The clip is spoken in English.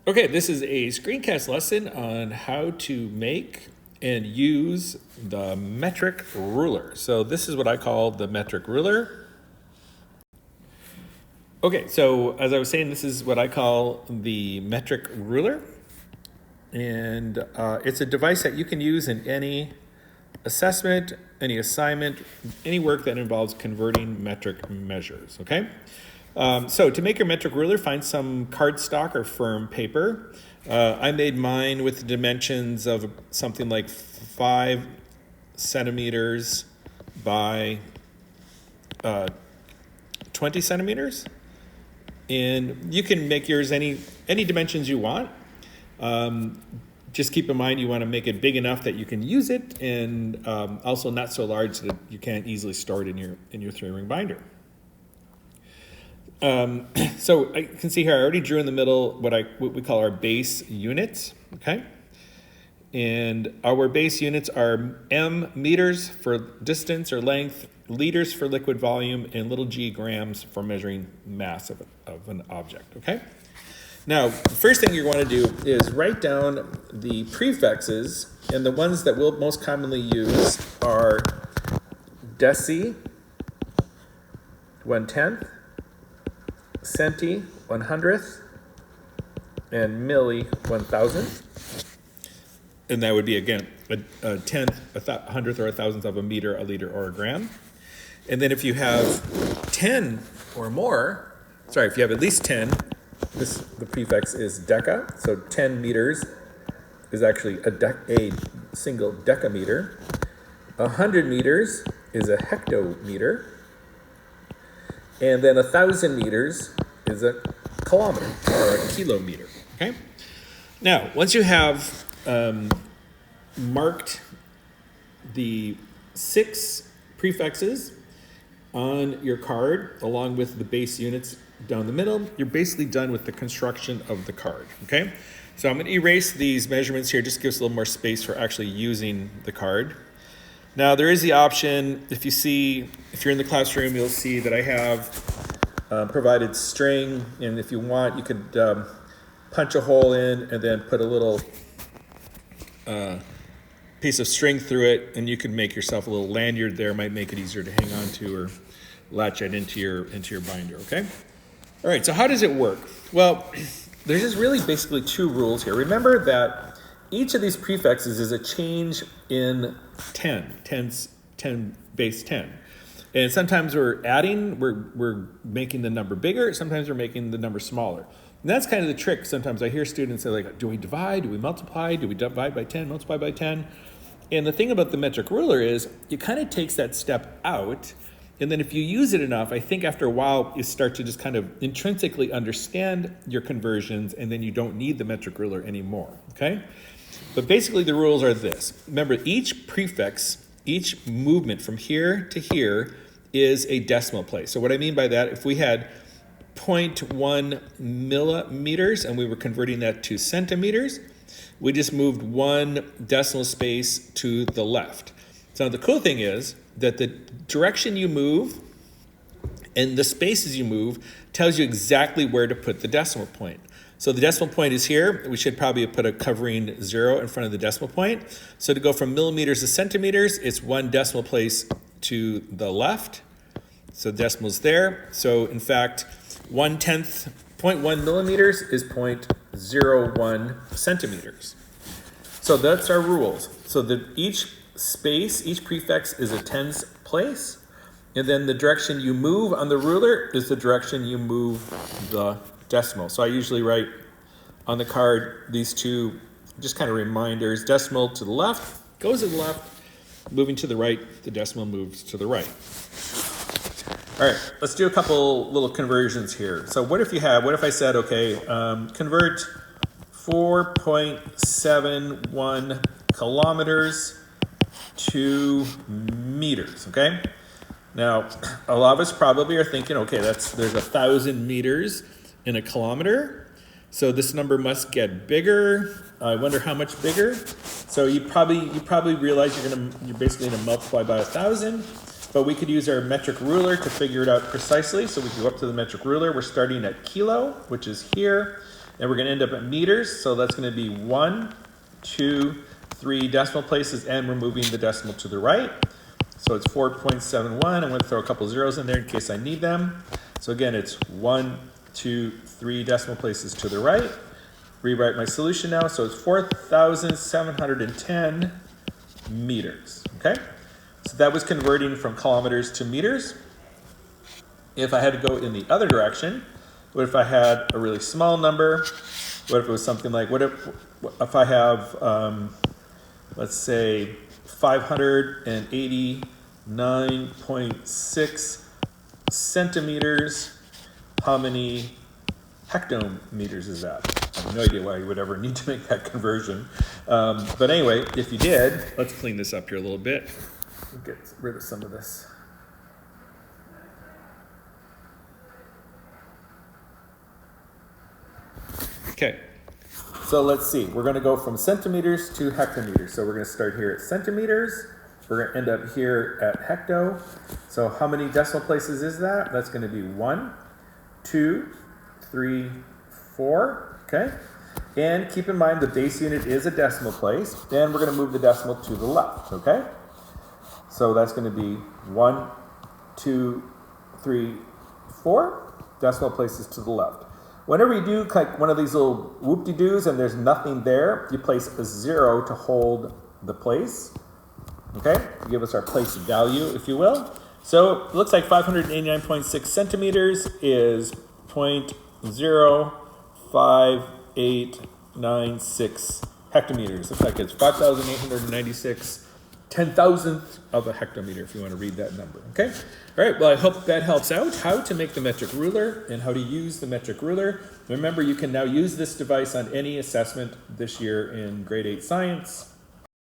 Okay, this is a screencast lesson on how to make and use the metric ruler. So this is what I call the metric ruler. Okay, so as I was saying, this is what I call the metric ruler. And it's a device that you can use in any assessment, any assignment, any work that involves converting metric measures, okay? So to make your metric ruler, find some cardstock or firm paper. I made mine with the dimensions of something like 5 centimeters by 20 centimeters. And you can make yours any dimensions you want. Just keep in mind you want to make it big enough that you can use it, and also not so large that you can't easily store it in your 3-ring binder. So I can see here I already drew in the middle what we call our base units, okay? And our base units are m meters for distance or length, liters for liquid volume, and little g grams for measuring mass of an object, okay? Now, the first thing you're going to do is write down the prefixes, and the ones that we'll most commonly use are deci, 1/10, centi, 1/100th, and milli, 1,000. And that would be, again, a tenth, a hundredth, or a thousandth of a meter, a liter, or a gram. And then if you have 10 or more, if you have at least 10, the prefix is deca. So 10 meters is actually a single decameter. 100 meters is a hectometer. And then 1,000 meters is a kilometer or a kilometer, okay? Now, once you have marked the 6 prefixes on your card, along with the base units down the middle, you're basically done with the construction of the card, okay? So I'm going to erase these measurements here, just to give us a little more space for actually using the card. Now there is the option, if you're in the classroom, you'll see that I have provided string, and if you want, you could punch a hole in and then put a little piece of string through it, and you can make yourself a little lanyard there. Might make it easier to hang on to or latch it into your binder, okay? All right, so how does it work? Well, there's just really basically 2 rules here. Remember that each of these prefixes is a change in 10 base 10. And sometimes we're making the number bigger, sometimes we're making the number smaller. And that's kind of the trick. Sometimes I hear students say, like, do we divide, do we multiply, do we divide by 10, multiply by 10? And the thing about the metric ruler is it kind of takes that step out. And then if you use it enough, I think after a while, you start to just kind of intrinsically understand your conversions, and then you don't need the metric ruler anymore, okay? But basically the rules are this. Remember, each prefix, each movement from here to here is a decimal place. So what I mean by that, if we had 0.1 millimeters and we were converting that to centimeters, we just moved 1 decimal space to the left. So the cool thing is that the direction you move and the spaces you move tells you exactly where to put the decimal point. So the decimal point is here. We should probably put a covering 0 in front of the decimal point. So to go from millimeters to centimeters, it's 1 decimal place to the left. So the decimal's there. So in fact, 1/10, 0.1 millimeters is 0.01 centimeters. So that's our rules. So each space, each prefix is a tens place. And then the direction you move on the ruler is the direction you move the decimal. So I usually write on the card these 2 just kind of reminders. Decimal to the left goes to the left, moving to the right, the decimal moves to the right. All right, let's do a couple little conversions here. So what if I said, okay, convert 4.71 kilometers to meters, okay? Now, a lot of us probably are thinking, okay, there's 1,000 meters in a kilometer, so this number must get bigger. I wonder how much bigger. So you probably realize you're basically gonna multiply by 1,000. but we could use our metric ruler to figure it out precisely. So we can go up to the metric ruler. We're starting at kilo, which is here, and we're going to end up at meters. So that's going to be 1, 2, 3 decimal places, and we're moving the decimal to the right. So it's 4.71. I'm going to throw a couple zeros in there in case I need them. So again, it's 1, 2, 3 decimal places to the right. Rewrite my solution now. So it's 4,710 meters. Okay? So that was converting from kilometers to meters. If I had to go in the other direction, what if I had a really small number? What if it was something like, what if I have, let's say, 589.6 centimeters? How many hectometers is that? I have no idea why you would ever need to make that conversion. But anyway, if you did, let's clean this up here a little bit. Get rid of some of this. Okay, so let's see. We're going to go from centimeters to hectometers. So we're going to start here at centimeters. We're going to end up here at hecto. So how many decimal places is that? That's going to be 1, 2, 3, 4. Okay. And keep in mind the base unit is a decimal place. And we're going to move the decimal to the left. Okay. So that's going to be 1, 2, 3, 4 decimal places to the left. Whenever you do like one of these little whoop-de-doos and there's nothing there, you place a 0 to hold the place. Okay, to give us our place value, if you will. So it looks like 589.6 centimeters is 0.05896 hectometers. Looks like it's 5,896 10,000th of a hectometer, if you want to read that number. Okay? All right, well, I hope that helps out how to make the metric ruler and how to use the metric ruler. Remember, you can now use this device on any assessment this year in grade 8 science.